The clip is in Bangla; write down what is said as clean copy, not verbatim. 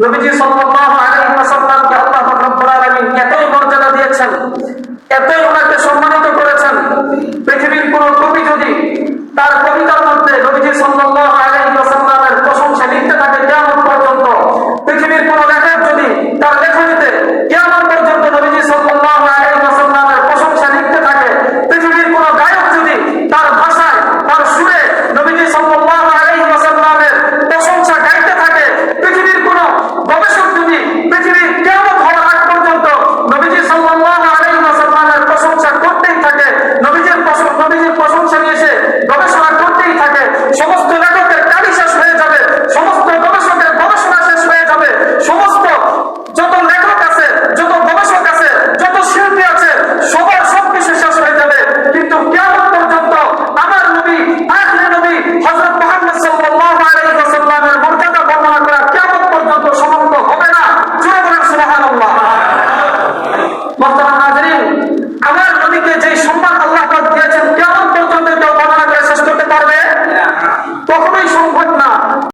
নবীজি সাল্লাল্লাহু আলাইহি ওয়াসাল্লামকে আল্লাহ রাব্বুল আলামিন এতই মর্যাদা দিয়েছেন, এতই ওনাকে সম্মানিত করেছেন, পৃথিবীর কোন কবি যদি তার কবিতার মধ্যে নবীজি সাল্লাল্লাহু